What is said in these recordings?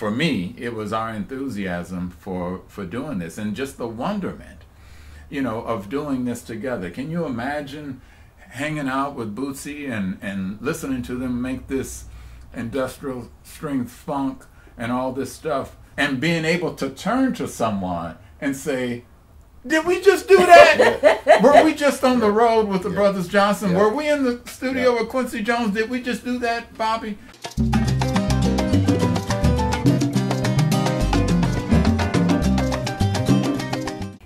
for me, it was our enthusiasm for doing this and just the wonderment, of doing this together. Can you imagine hanging out with Bootsy and listening to them make this industrial strength funk and all this stuff, and being able to turn to someone and say, did we just do that? Were we just on the road with the Brothers Johnson? Were we in the studio with Quincy Jones? Did we just do that, Bobby?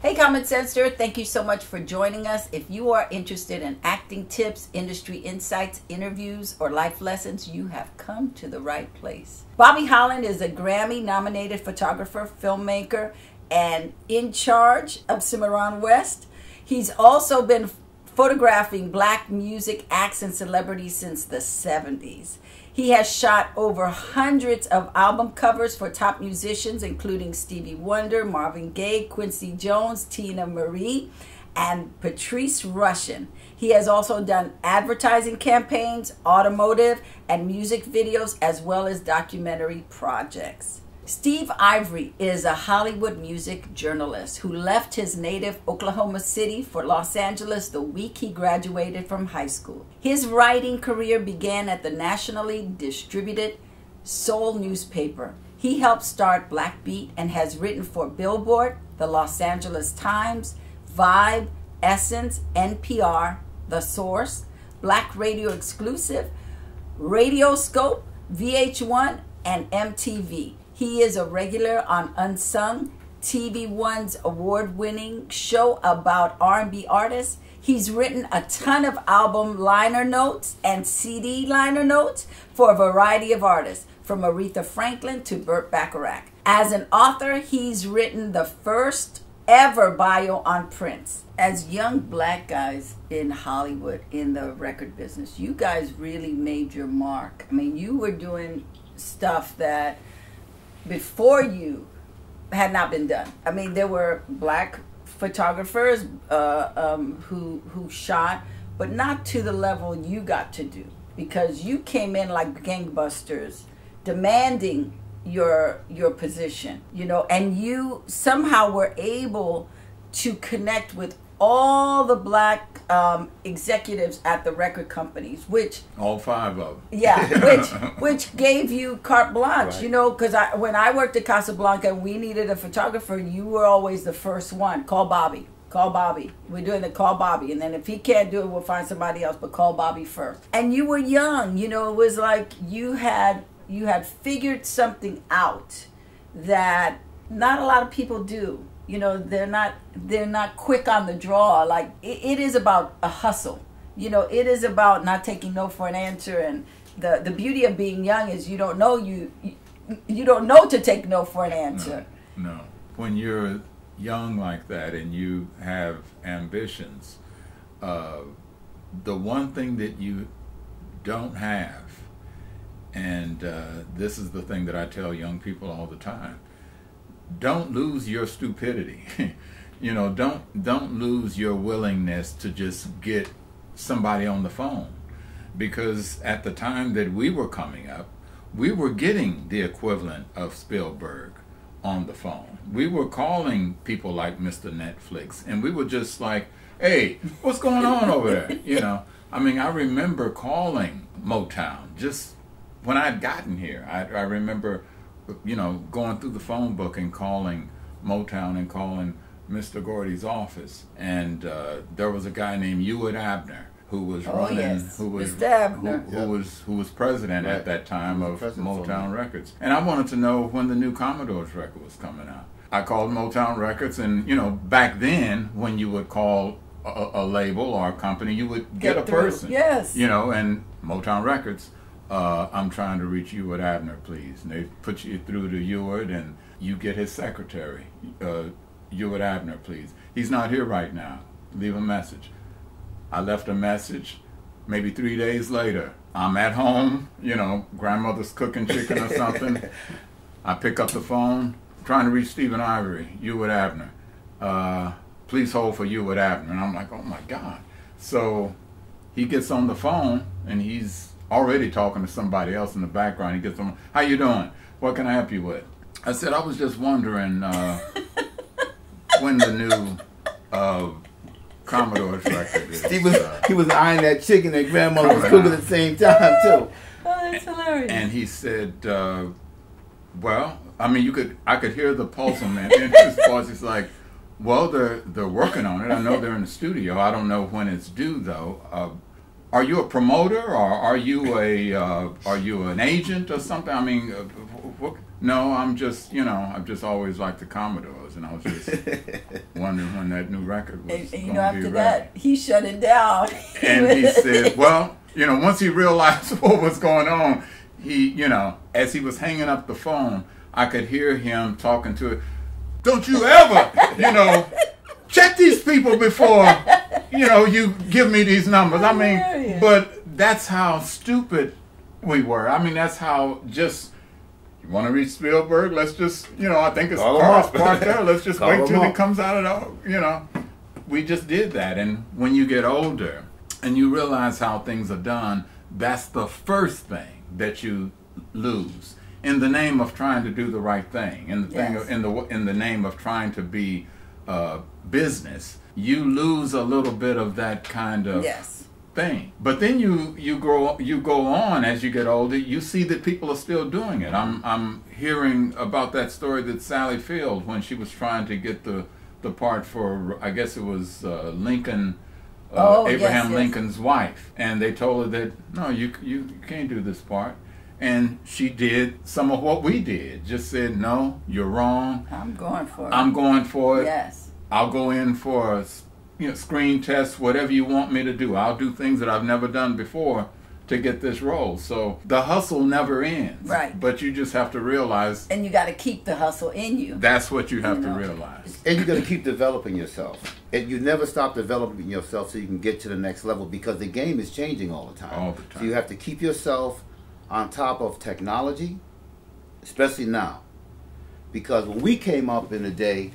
Hey, Common Senser, thank you so much for joining us. If you are interested in acting tips, industry insights, interviews, or life lessons, you have come to the right place. Bobby Holland is a Grammy-nominated photographer, filmmaker, and in charge of Cimarron West. He's also been photographing Black music acts and celebrities since the 70s. He has shot over hundreds of album covers for top musicians, including Stevie Wonder, Marvin Gaye, Quincy Jones, Tina Marie, and Patrice Rushen. He has also done advertising campaigns, automotive, and music videos, as well as documentary projects. Steve Ivory is a Hollywood music journalist who left his native Oklahoma City for Los Angeles the week he graduated from high school. His writing career began at the nationally distributed Soul newspaper. He helped start Black Beat and has written for Billboard, the Los Angeles Times, Vibe, Essence, NPR, The Source, Black Radio Exclusive, Radioscope, VH1, and MTV. He is a regular on Unsung, TV One's award-winning show about R&B artists. He's written a ton of album liner notes and CD liner notes for a variety of artists, from Aretha Franklin to Burt Bacharach. As an author, he's written the first ever bio on Prince. As young Black guys in Hollywood, in the record business, you guys really made your mark. I mean, you were doing stuff that before you had not been done. I mean, there were Black photographers who shot, but not to the level you got to do, because you came in like gangbusters, demanding your position, and you somehow were able to connect with all the Black executives at the record companies, which all 5 of them, which gave you carte blanche, right. Because when I worked at Casablanca and we needed a photographer, you were always the first one. Call Bobby. We're doing the call Bobby, and then if he can't do it, we'll find somebody else, but call Bobby first. And you were young, it was like you had figured something out that not a lot of people do. They're not quick on the draw. Like it is about a hustle. It is about not taking no for an answer. And the beauty of being young is you don't know to take no for an answer. No. When you're young like that and you have ambitions, the one thing that you don't have, and this is the thing that I tell young people all the time, don't lose your stupidity. Don't lose your willingness to just get somebody on the phone. Because at the time that we were coming up, we were getting the equivalent of Spielberg on the phone. We were calling people like Mr. Netflix, and we were just like, hey, what's going on over there? I mean, I remember calling Motown just when I'd gotten here. I remember going through the phone book and calling Motown and calling Mr. Gordy's office, and there was a guy named Ewart Abner who was who was president at that time of Motown Records, and I wanted to know when the new Commodore's record was coming out. I called Motown Records, and back then when you would call a label or a company, you would get a person, and Motown Records. I'm trying to reach Ewart Abner, please. And they put you through to Ewart, and you get his secretary. Ewart Abner, please. He's not here right now. Leave a message. I left a message. Maybe 3 days later, I'm at home, grandmother's cooking chicken or something. I pick up the phone, trying to reach Steven Ivory, Ewart Abner. Please hold for Ewart Abner. And I'm like, oh my God. So he gets on the phone, and he's already talking to somebody else in the background. He gets on, how you doing? What can I help you with? I said, I was just wondering when the new Commodore's record is. He was eyeing that chicken that grandmother was cooking at the same time, too. Oh, that's hilarious. And he said, well, I mean, I could hear the pulse in his voice. He's like, well, they're working on it. I know they're in the studio. I don't know when it's due, though. Are you a promoter, or are you an agent or something? I mean, no, I'm just, I've just always liked the Commodores, and I was just wondering when that new record was going to be ready. After that, he shut it down. And he said, well, once he realized what was going on, he, as he was hanging up the phone, I could hear him talking to it. Don't you ever, check these people before, you give me these numbers. I mean, but that's how stupid we were. I mean, that's how just, you want to reach Spielberg? Let's just, I think it's parked there. Let's just wait till he comes out of the, we just did that. And when you get older and you realize how things are done, that's the first thing that you lose. In the name of trying to do the right thing, in the name of trying to be business, you lose a little bit of that kind of thing. But then you go on as you get older. You see that people are still doing it. I'm hearing about that story that Sally Field, when she was trying to get the part for, I guess it was Lincoln. Abraham Lincoln's wife, and they told her that no, you can't do this part. And she did some of what we did. Just said, no, you're wrong. I'm going for it. I'm going for it. Yes. I'll go in for a screen test, whatever you want me to do. I'll do things that I've never done before to get this role. So the hustle never ends. Right. But you just have to realize. And you got to keep the hustle in you. That's what you have to realize. And you got to keep developing yourself. And you never stop developing yourself so you can get to the next level, because the game is changing all the time. All the time. So you have to keep yourself on top of technology, especially now. Because when we came up in the day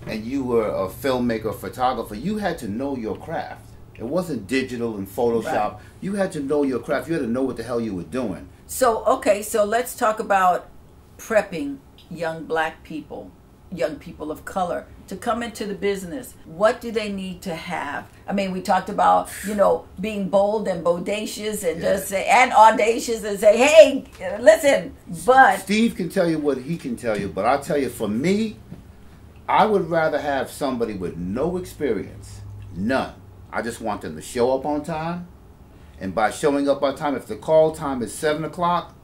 and you were a filmmaker, photographer, you had to know your craft. It wasn't digital and Photoshop. Right. You had to know your craft. You had to know what the hell you were doing. So let's talk about prepping young black people, young people of color, to come into the business. What do they need to have? I mean, we talked about, being bold and bodacious and just say, and audacious, and say, hey, listen, but... Steve can tell you what he can tell you, but I'll tell you, for me, I would rather have somebody with no experience, none. I just want them to show up on time, and by showing up on time, if the call time is 7 o'clock,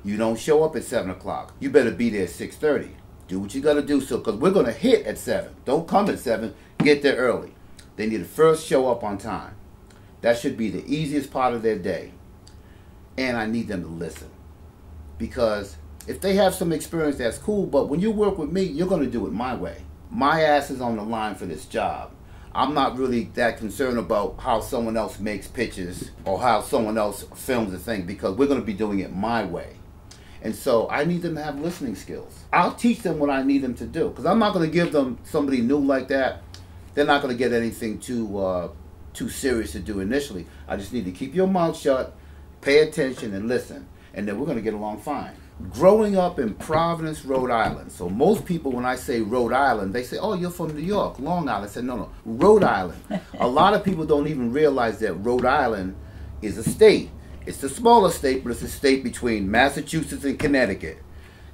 you don't show up at 7 o'clock. You better be there at 6:30. Do what you got to do, because we're going to hit at 7. Don't come at 7. Get there early. They need to first show up on time. That should be the easiest part of their day. And I need them to listen. Because if they have some experience, that's cool. But when you work with me, you're going to do it my way. My ass is on the line for this job. I'm not really that concerned about how someone else makes pictures or how someone else films a thing, because we're going to be doing it my way. And so I need them to have listening skills. I'll teach them what I need them to do, because I'm not going to give them somebody new like that. They're not going to get anything too serious to do initially. I just need to keep your mouth shut, pay attention, and listen, and then we're going to get along fine. Growing up in Providence, Rhode Island. So most people, when I say Rhode Island, they say, oh, you're from New York, Long Island. I said, no, Rhode Island. A lot of people don't even realize that Rhode Island is a state. It's the smaller state, but it's a state between Massachusetts and Connecticut.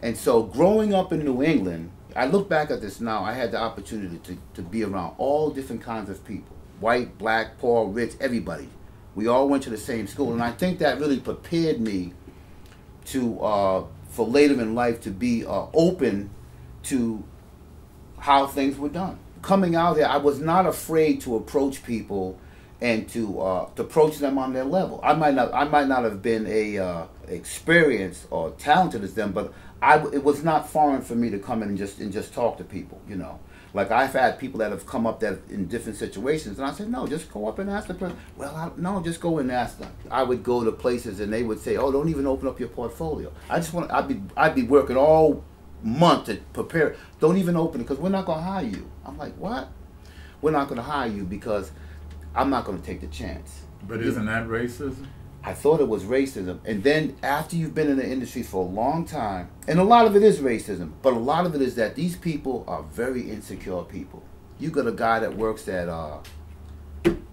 And so growing up in New England, I look back at this now, I had the opportunity to be around all different kinds of people. White, black, poor, rich, everybody. We all went to the same school. And I think that really prepared me to, for later in life, to be open to how things were done. Coming out there, I was not afraid to approach people and to approach them on their level. I might not have been experienced or talented as them, but it was not foreign for me to come in and just talk to people. Like I've had people that have come up that in different situations, and I said, no, just go up and ask the person. Well, no, just go and ask them. I would go to places and they would say, oh, don't even open up your portfolio. I'd be working all month to prepare. Don't even open it, because we're not going to hire you. I'm like, what? We're not going to hire you because I'm not going to take the chance. But isn't that racism? I thought it was racism. And then after you've been in the industry for a long time, and a lot of it is racism, but a lot of it is that these people are very insecure people. You got a guy that works at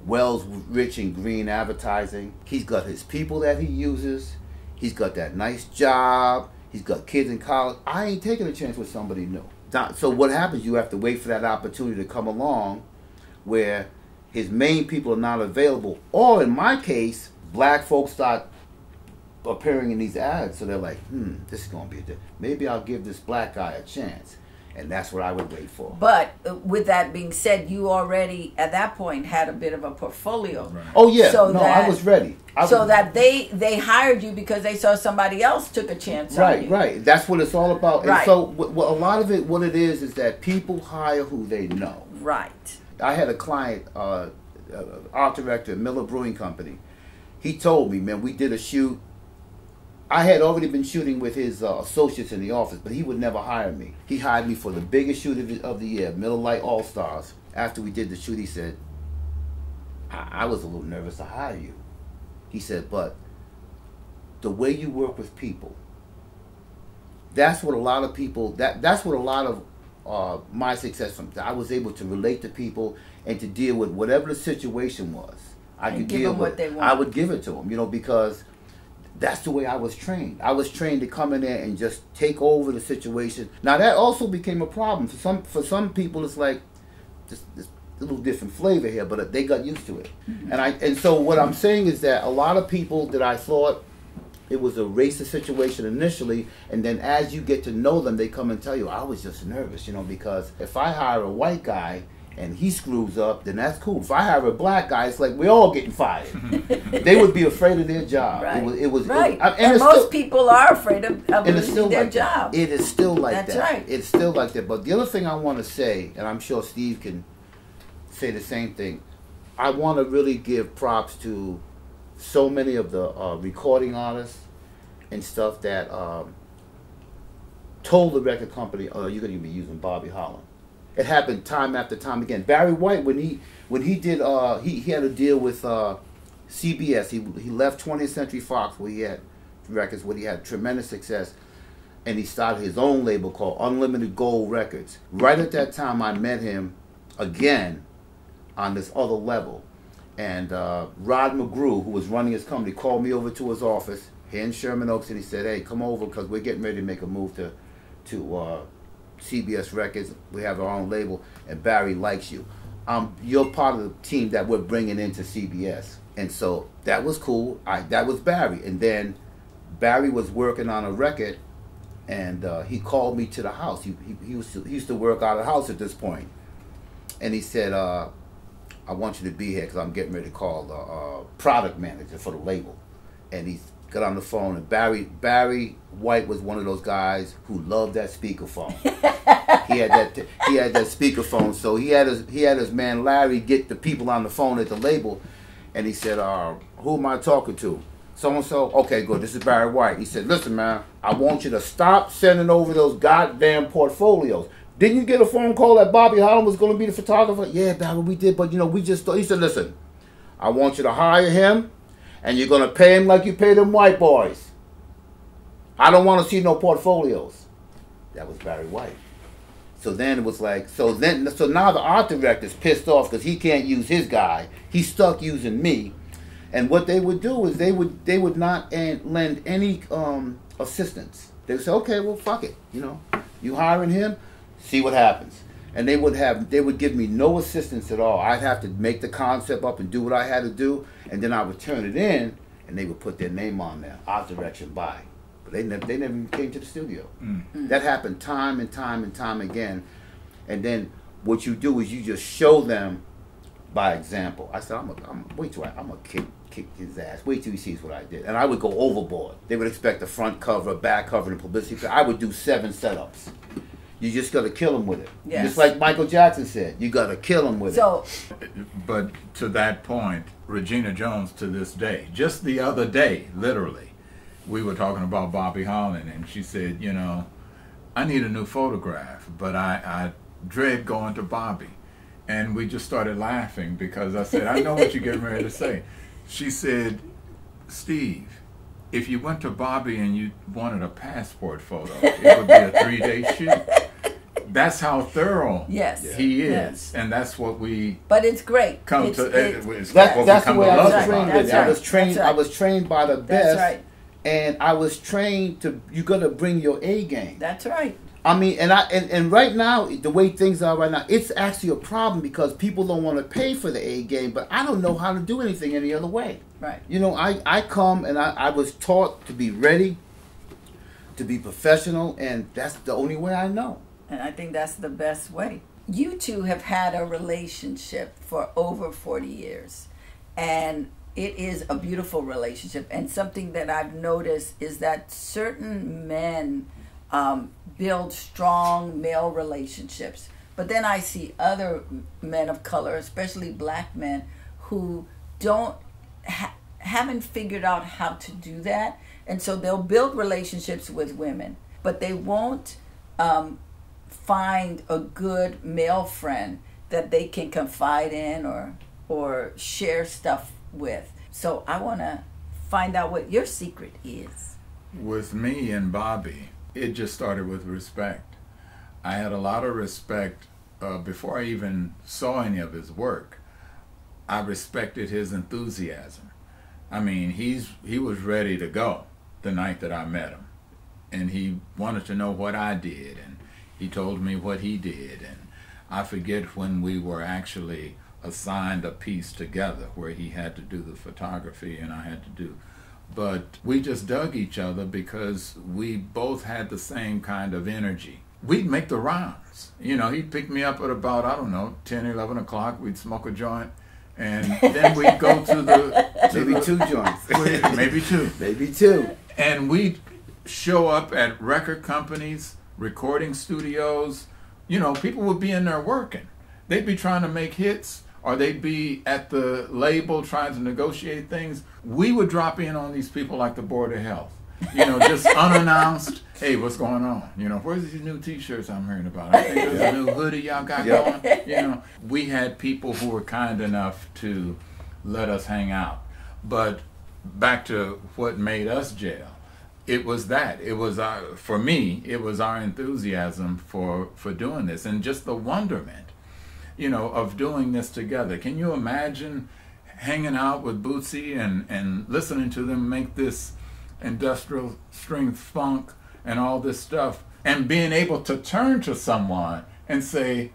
Wells Rich and Green Advertising. He's got his people that he uses. He's got that nice job. He's got kids in college. I ain't taking a chance with somebody new. So what happens, you have to wait for that opportunity to come along where his main people are not available. Or in my case, black folks start appearing in these ads. So they're like, this is going to be maybe I'll give this black guy a chance. And that's what I would wait for. But with that being said, you already, at that point, had a bit of a portfolio. Right. Oh, yeah. So no, I was ready. That they hired you because they saw somebody else took a chance on you. Right. That's what it's all about. Right. And so a lot of it, what it is that people hire who they know. Right. I had a client, art director at Miller Brewing Company. He told me, man, we did a shoot. I had already been shooting with his associates in the office, but he would never hire me. He hired me for the biggest shoot of the year, Miller Lite All-Stars. After we did the shoot, he said, I was a little nervous to hire you. He said, but the way you work with people, that's what a lot of people, that's what a lot of my success from. I was able to relate to people and to deal with whatever the situation was. I could give deal them with what they want. I would give it to them, because that's the way I was trained. I was trained to come in there and just take over the situation. Now that also became a problem for some people. It's like this a little different flavor here, but they got used to it. Mm-hmm. And so what I'm saying is that a lot of people that I thought it was a racist situation initially, and then as you get to know them, they come and tell you, I was just nervous, because if I hire a white guy and he screws up, then that's cool. If I hire a black guy, it's like we're all getting fired. They would be afraid of their job. Right. It was right. And most people are afraid of losing their like job. It is still like that's that. That's right. It's still like that. But the other thing I want to say, and I'm sure Steve can say the same thing, I want to really give props to so many of the recording artists and stuff that told the record company, oh, you're going to be using Bobby Holland. It happened time after time again. Barry White, when he did, he had a deal with CBS. He left 20th Century Fox, where he had records, where he had tremendous success, and he started his own label called Unlimited Gold Records. Right at that time, I met him again on this other level, and Rod McGrew, who was running his company, called me over to his office here in Sherman Oaks, and he said, "Hey, come over because we're getting ready to make a move to CBS Records. We have our own label, and Barry likes you. You're part of the team that we're bringing into CBS." And so that was cool. That was Barry. And then Barry was working on a record, and he called me to the house. He used to work out of the house at this point. And he said, I want you to be here because I'm getting ready to call the product manager for the label. And he got on the phone, and Barry White was one of those guys who loved that speakerphone. he had that speakerphone, so he had his man Larry get the people on the phone at the label, and he said, "Who am I talking to?" So and so. Okay, good. This is Barry White. He said, "Listen, man, I want you to stop sending over those goddamn portfolios. Didn't you get a phone call that Bobby Holland was going to be the photographer?" "Yeah, Barry, we did, but we just thought." He said, "Listen, I want you to hire him, and you're going to pay him like you pay them white boys. I don't want to see no portfolios." That was Barry White. So then it was like, so now the art director's pissed off because he can't use his guy. He's stuck using me. And what they would do is they would not lend any assistance. They would say, "Okay, well, fuck it. You hiring him, see what happens." And they would give me no assistance at all. I'd have to make the concept up and do what I had to do, and then I would turn it in, and they would put their name on there, art direction by. But they never even came to the studio. Mm. That happened time and time and time again. And then what you do is you just show them by example. I said, I'm gonna kick his ass. Wait till he sees what I did. And I would go overboard. They would expect a front cover, a back cover, and publicity. I would do 7 setups. You just got to kill him with it. Yes. Just like Michael Jackson said, you got to kill him with it. But to that point, Regina Jones to this day, just the other day, literally, we were talking about Bobby Holland, and she said, I need a new photograph, but I dread going to Bobby. And we just started laughing because I said, I know what you're getting ready to say. She said, Steve, if you went to Bobby and you wanted a passport photo, it would be a 3-day shoot. That's how thorough he is, and that's what we. But it's great. That's the way I was trained. I was trained by the best. That's right. And I was trained to. You got to bring your A game. That's right. I mean, and right now, the way things are right now, it's actually a problem because people don't want to pay for the A game. But I don't know how to do anything any other way. Right. You know, I come and I was taught to be ready, to be professional, and that's the only way I know. And I think that's the best way. You two have had a relationship for over 40 years. And it is a beautiful relationship. And something that I've noticed is that certain men build strong male relationships. But then I see other men of color, especially black men, who haven't figured out how to do that. And so they'll build relationships with women, but they won't find a good male friend that they can confide in or share stuff with. So I want to find out what your secret is. With me and Bobby, it just started with respect. I had a lot of respect before I even saw any of his work. I respected his enthusiasm. I mean, he was ready to go the night that I met him, and he wanted to know what I did, and he told me what he did, and I forget when we were actually assigned a piece together where he had to do the photography and I had to do. But we just dug each other because we both had the same kind of energy. We'd make the rounds. You know, he'd pick me up at about, I don't know, 10, 11 o'clock. We'd smoke a joint. And then we'd go to the... maybe two joints. Maybe two. Maybe two. And we'd show up at record companies, recording studios. You know, people would be in there working. They'd be trying to make hits, or they'd be at the label trying to negotiate things. We would drop in on these people like the Board of Health. You know, just unannounced. Hey, what's going on? You know, where's these new T-shirts I'm hearing about? I think there's a new hoodie y'all got going. You know, we had people who were kind enough to let us hang out. But back to what made us gel. It was that. It was for me, it was our enthusiasm for doing this and just the wonderment, you know, of doing this together. Can you imagine hanging out with Bootsy and listening to them make this industrial strength funk and all this stuff and being able to turn to someone and say,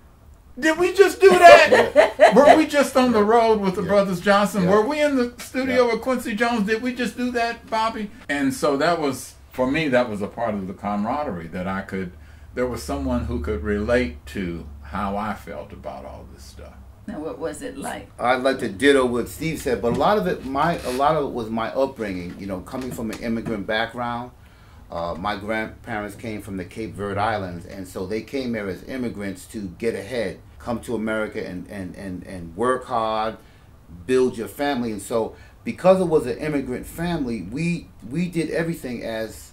did we just do that? Were we just on the road with the Brothers Johnson? Were we in the studio with Quincy Jones? Did we just do that, Bobby? And so that was, for me, that was a part of the camaraderie that there was someone who could relate to how I felt about all this stuff. Now, what was it like? I'd like to ditto what Steve said, but a lot of it was my upbringing. You know, coming from an immigrant background. My grandparents came from the Cape Verde Islands, and so they came here as immigrants to get ahead, come to America and work hard, build your family. And so because it was an immigrant family, we did everything as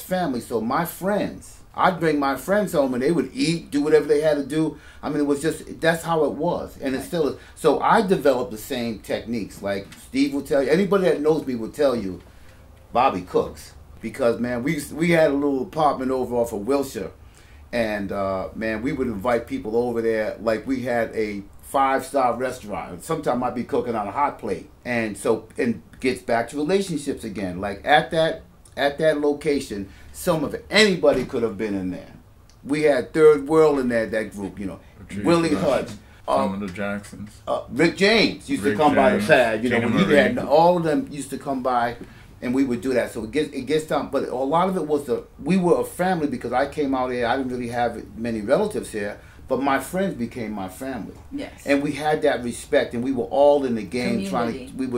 family. So my friends, I'd bring my friends home and they would eat, do whatever they had to do. I mean, it was just, that's how it was. And it still is. So I developed the same techniques. Like Steve will tell you, anybody that knows me will tell you, Bobby cooks. Because, man, we had a little apartment over off of Wilshire. And, man, we would invite people over there like we had a 5-star restaurant. Sometimes I'd be cooking on a hot plate. And so, and gets back to relationships again. Like at that location, anybody could have been in there. We had Third World in that group, you know. Willie Hutch. Some of the Jacksons. Rick James used to come by the pad, you know, when he had, all of them used to come by. And we would do that. So it gets down. But a lot of it was we were a family because I came out here. I didn't really have many relatives here. But my friends became my family. Yes. And we had that respect. And we were all in the game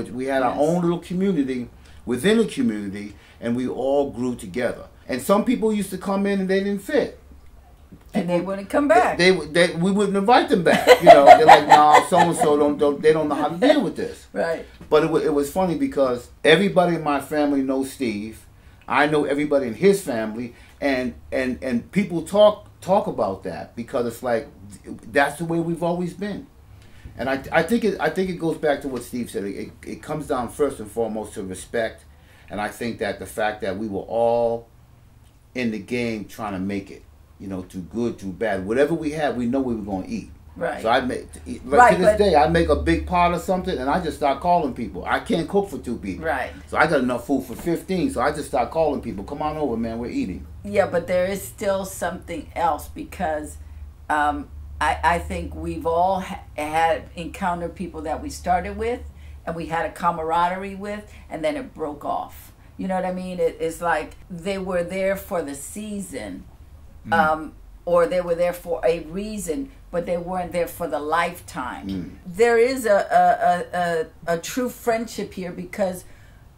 we had our own little community within a community. And we all grew together. And some people used to come in and they didn't fit. And they wouldn't come back. We wouldn't invite them back. You know, they're like, nah, so-and-so they don't know how to deal with this. Right. But it was funny because everybody in my family knows Steve. I know everybody in his family, and people talk about that because it's like that's the way we've always been. And I think it goes back to what Steve said. It comes down first and foremost to respect, and I think that the fact that we were all in the game trying to make it, you know, too good, too bad, whatever we had, we know we were going to eat. Right. So I make to this day, I make a big pot of something, and I just start calling people. I can't cook for 2 people. Right. So I got enough food for 15. So I just start calling people. Come on over, man. We're eating. Yeah, but there is still something else because I think we've all had encountered people that we started with and we had a camaraderie with, and then it broke off. You know what I mean? It's like they were there for the season, or they were there for a reason, but they weren't there for the lifetime. There is a true friendship here because,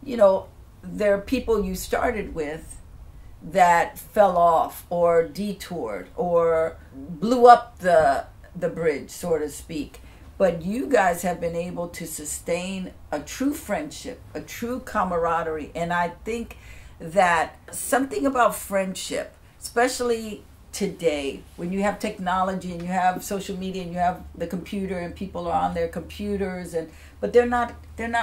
you know, there are people you started with that fell off or detoured or blew up the bridge, so to speak. But you guys have been able to sustain a true friendship, a true camaraderie. And I think that something about friendship, especially today, when you have technology and you have social media and you have the computer and people are on their computers, but they're not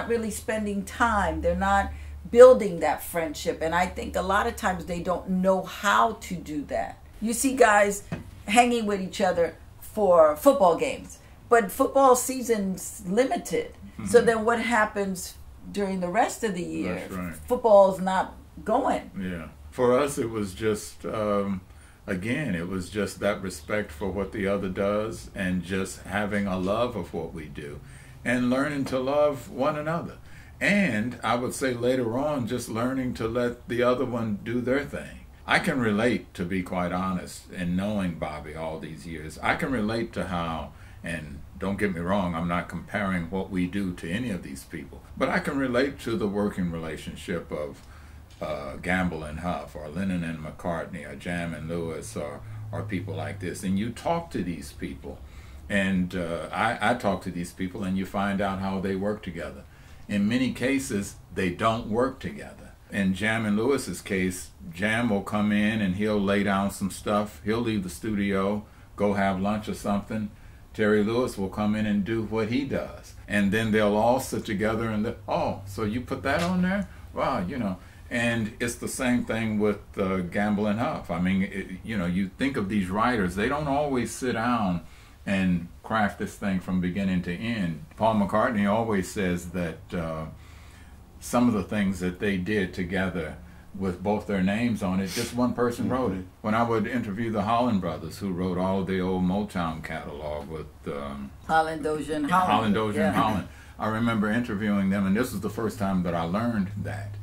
really spending time. They're not building that friendship. And I think a lot of times they don't know how to do that. You see guys hanging with each other for football games, but football season's limited. So then what happens during the rest of the year? That's right. Football's not going. Yeah. For us, it was just, again, it was just that respect for what the other does and just having a love of what we do and learning to love one another. And I would say later on, just learning to let the other one do their thing. I can relate, to be quite honest, in knowing Bobby all these years. I can relate to how, and don't get me wrong, I'm not comparing what we do to any of these people, but I can relate to the working relationship of Gamble and Huff, or Lennon and McCartney, or Jam and Lewis, or people like this. And you talk to these people, and I talk to these people, and you find out how they work together. In many cases, they don't work together. In Jam and Lewis's case, Jam will come in and he'll lay down some stuff. He'll leave the studio, go have lunch or something. Terry Lewis will come in and do what he does. And then they'll all sit together and, oh, so you put that on there? Wow, you know. And it's the same thing with Gamble and Huff. I mean, you know, you think of these writers, they don't always sit down and craft this thing from beginning to end. Paul McCartney always says that some of the things that they did together with both their names on it, just one person wrote it. When I would interview the Holland brothers, who wrote all of the old Motown catalog with Holland, Dozier, and Holland. And Holland. I remember interviewing them, and this was the first time that I learned that.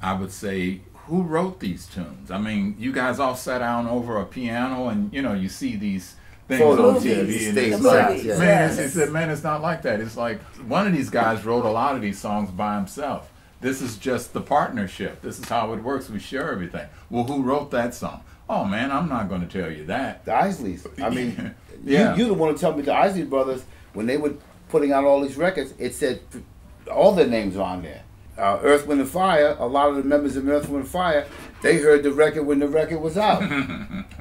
I would say, who wrote these tunes? I mean, you guys all sat down over a piano, and you know, you see these things on TV, and it's like, man, he said, man, it's not like that. It's like one of these guys wrote a lot of these songs by himself. This is just the partnership. This is how it works. We share everything. Well, who wrote that song? Oh man, I'm not going to tell you that. The Isleys. I mean, you the one to tell me the Isley brothers, when they were putting out all these records, it said all their names are on there. Earth, Wind, and Fire, a lot of the members of Earth, Wind, and Fire, they heard the record when the record was out.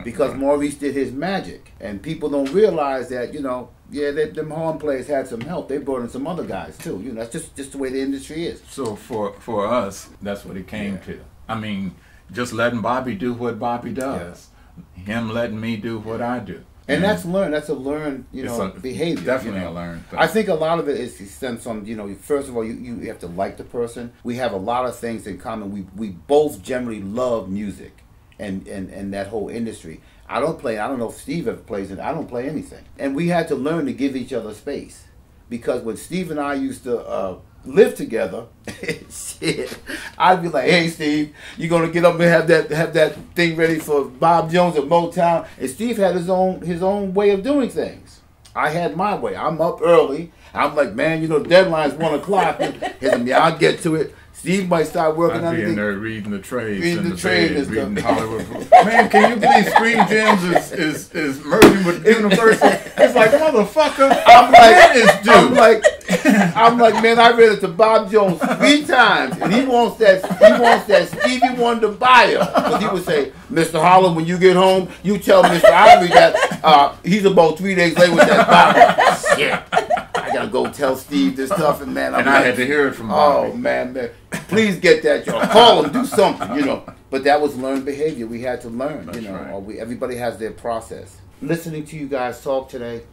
Because Maurice did his magic. And people don't realize that, you know, yeah, them horn players had some help. They brought in some other guys, too. You know, that's just the way the industry is. So for us, that's what it came to. I mean, just letting Bobby do what Bobby does. Yeah. Him letting me do what I do. And that's learned. That's a learned, behavior. Definitely a learned thing. I think a lot of it stems from, first of all, you have to like the person. We have a lot of things in common. We both generally love music and that whole industry. I don't know if Steve ever plays it. I don't play anything. And we had to learn to give each other space. Because when Steve and I used to live together, shit, I'd be like, hey Steve, you gonna get up and have that thing ready for Bob Jones at Motown? And Steve had his own way of doing things. I had my way. I'm up early. I'm like, man, the deadline's 1 o'clock. I'll get to it. Steve might start working on it. Being there reading the trades, reading reading Hollywood. Man, can you believe Screen Gems is merging with Universal? It's like, motherfucker. I'm like, man, I read it to Bob Jones 3 times, and he wants that Stevie Wonder bio. Because he would say, Mr. Holland, when you get home, you tell Mr. Ivory that he's about 3 days late with that bio. Shit. I gotta go tell Steve this stuff, and man, I had to hear it from Bobby. Oh man, please get that, y'all. Call him, do something, you know. But that was learned behavior. We had to learn, That's you know. right. Everybody has their process. Listening to you guys talk today,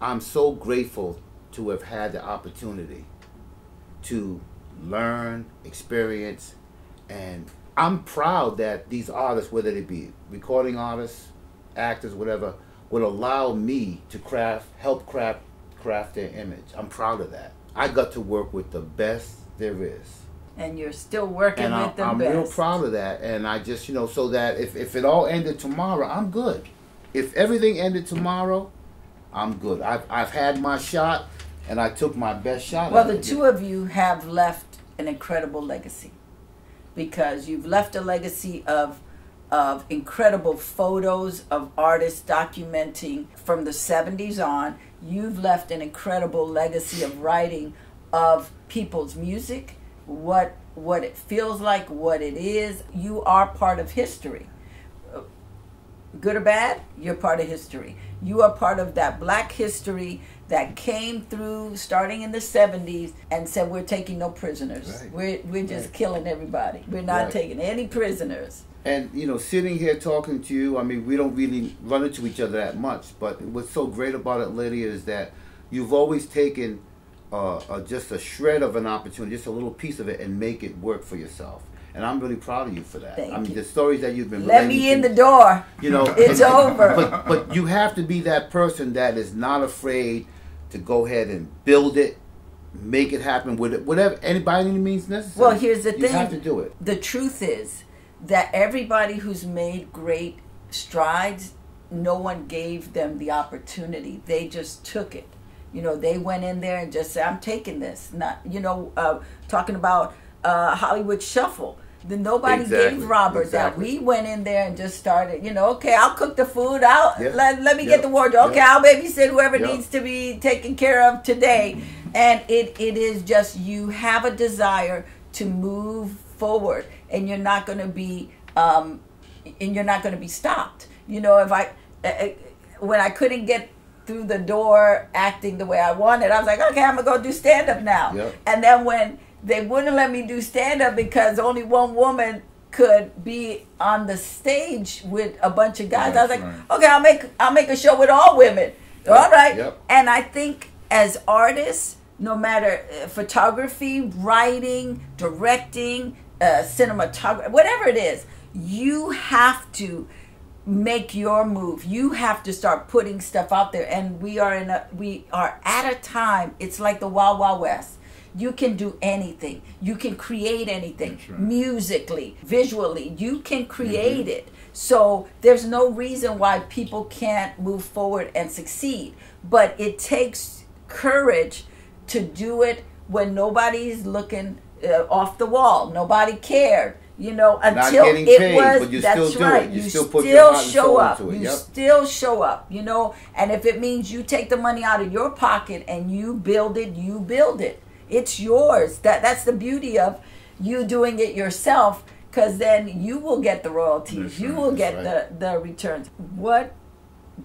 I'm so grateful to have had the opportunity to learn, experience, and I'm proud that these artists, whether they be recording artists, actors, whatever, would allow me to help craft their image. I'm proud of that. I got to work with the best there is. And you're still working And with the I'm best. real proud of that. And I just, so that if it all ended tomorrow, I'm good. If everything ended tomorrow, I'm good. I've had my shot, and I took my best shot. Well, the two of you have left an incredible legacy, because you've left a legacy of incredible photos of artists documenting from the 70s on. You've left an incredible legacy of writing of people's music, what it feels like, what it is. You are part of history. Good or bad, you're part of history. You are part of that black history that came through starting in the 70s and said, we're taking no prisoners. Right. We're just killing everybody. We're not taking any prisoners. And, sitting here talking to you, I mean, we don't really run into each other that much, but what's so great about it, Lydia, is that you've always taken just a shred of an opportunity, just a little piece of it, and make it work for yourself. And I'm really proud of you for that. Thank you. The stories that you've been Let me in the door. It's over. But you have to be that person that is not afraid to go ahead and build it, make it happen with it, whatever, by any means necessary. Well, here's the thing. You have to do it. The truth is that everybody who's made great strides, no one gave them the opportunity. They just took it. They went in there and just said, I'm taking this. Not, talking about Hollywood Shuffle. Then nobody gave Robert that. We went in there and just started, okay, I'll cook the food. Let me get the wardrobe. Okay, I'll babysit whoever needs to be taken care of today. And it is just, you have a desire to move forward, and you're not going to be stopped. When I couldn't get through the door acting the way I wanted, I was like, okay, I'm gonna go do stand up now. Yep. And then when they wouldn't let me do stand up because only one woman could be on the stage with a bunch of guys, I was like, okay, I'll make a show with all women. Yep. All right. Yep. And I think as artists, no matter photography, writing, directing, cinematography, whatever it is, you have to make your move. You have to start putting stuff out there. And we are at a time, it's like the Wild Wild West. You can do anything. You can create anything. Right. Musically, visually, you can create it. So there's no reason why people can't move forward and succeed. But it takes courage to do it when nobody's looking off the wall. Nobody cared. Until getting it paid, was, but you that's still do right. it. You You still still put your heart and show soul up. into it. You Yep. still show up, and if it means you take the money out of your pocket and you build it, you build it. It's yours. That's the beauty of you doing it yourself, because then you will get the royalties. You will get the returns. What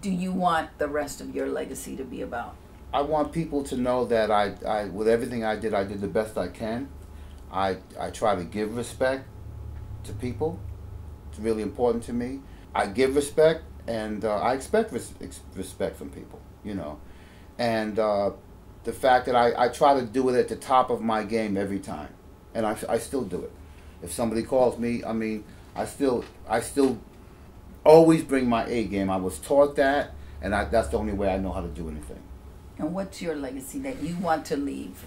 do you want the rest of your legacy to be about? I want people to know that I with everything I did the best I can. I try to give respect to people. It's really important to me. I give respect, and I expect respect from people, And the fact that I try to do it at the top of my game every time. And I still do it. If somebody calls me, I still always bring my A game. I was taught that, and that's the only way I know how to do anything. And what's your legacy that you want to leave?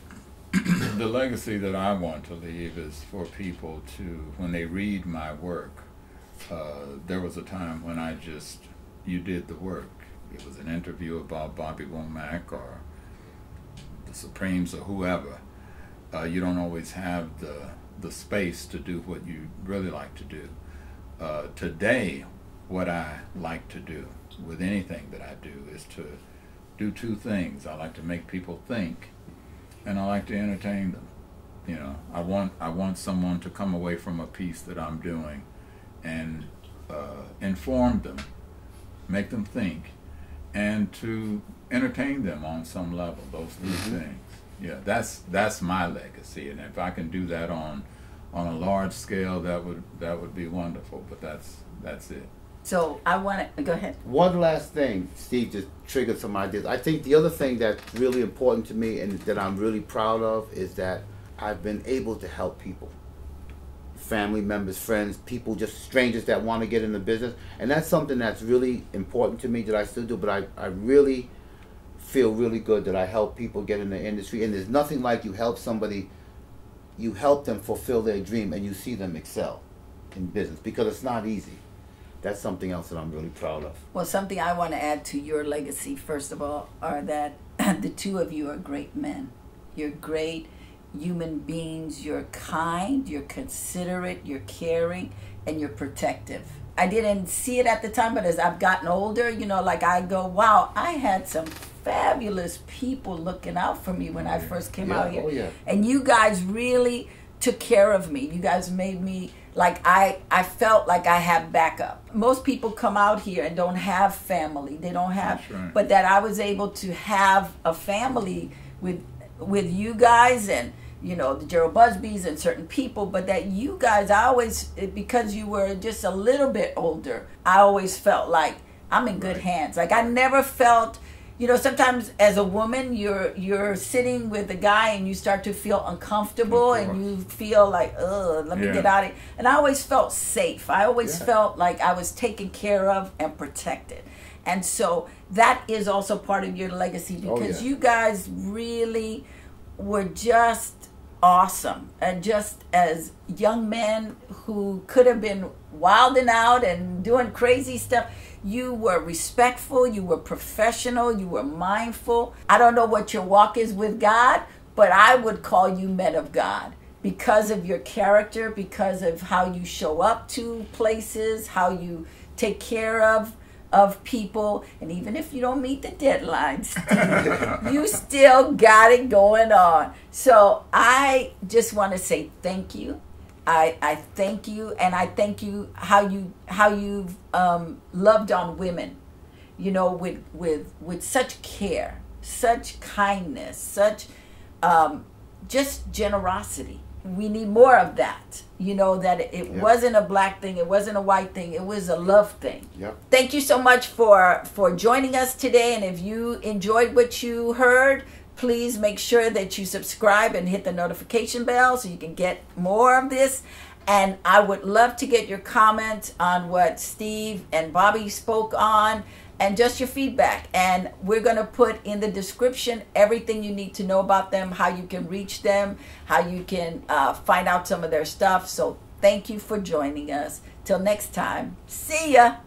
The legacy that I want to leave is for people to, when they read my work, there was a time when you did the work. It was an interview about Bobby Womack or the Supremes or whoever. You don't always have the space to do what you really like to do. Today, what I like to do with anything that I do is to do two things. I like to make people think, and I like to entertain them. I want someone to come away from a piece that I'm doing and inform them, make them think, and to entertain them on some level. Those three things. Yeah, that's my legacy, and if I can do that on a large scale, that would be wonderful. But that's it. So I want to go ahead. One last thing, Steve just triggered some ideas. I think the other thing that's really important to me and that I'm really proud of is that I've been able to help people. Family members, friends, people, just strangers that want to get in the business. And that's something that's really important to me that I still do, but I really feel really good that I help people get in the industry. And there's nothing like you help somebody, you help them fulfill their dream and you see them excel in business, because it's not easy. That's something else that I'm really proud of. Well, something I want to add to your legacy, first of all, are that the two of you are great men. You're great human beings. You're kind, you're considerate, you're caring, and you're protective. I didn't see it at the time, but as I've gotten older, you know, like I go, wow, I had some fabulous people looking out for me when I first came out here. Oh, yeah. And you guys really took care of me. You guys made me, like, I felt like I had backup. Most people come out here and don't have family. They don't have, right. But that I was able to have a family with you guys and, you know, the Gerald Busbys and certain people, but that you guys, I always, because you were just a little bit older, I always felt like I'm in good hands. Like I never felt, you know, sometimes as a woman, you're sitting with a guy and you start to feel uncomfortable and you feel like, let me get out of here. And I always felt safe. I always felt like I was taken care of and protected. And so that is also part of your legacy, because you guys really were just awesome. And just as young men who could have been wilding out and doing crazy stuff, you were respectful, you were professional, you were mindful. I don't know what your walk is with God, but I would call you men of God because of your character, because of how you show up to places, how you take care of people, and even if you don't meet the deadlines, you still got it going on. So I just want to say thank you. I thank you, and I thank you how you've loved on women, you know, with such care, such kindness, such just generosity. We need more of that. You know, that it wasn't a black thing, it wasn't a white thing, it was a love thing. Yep. Thank you so much for joining us today. And if you enjoyed what you heard, please make sure that you subscribe and hit the notification bell so you can get more of this. And I would love to get your comments on what Steve and Bobby spoke on, and just your feedback. And we're going to put in the description everything you need to know about them, how you can reach them, how you can find out some of their stuff. So thank you for joining us. Till next time, see ya.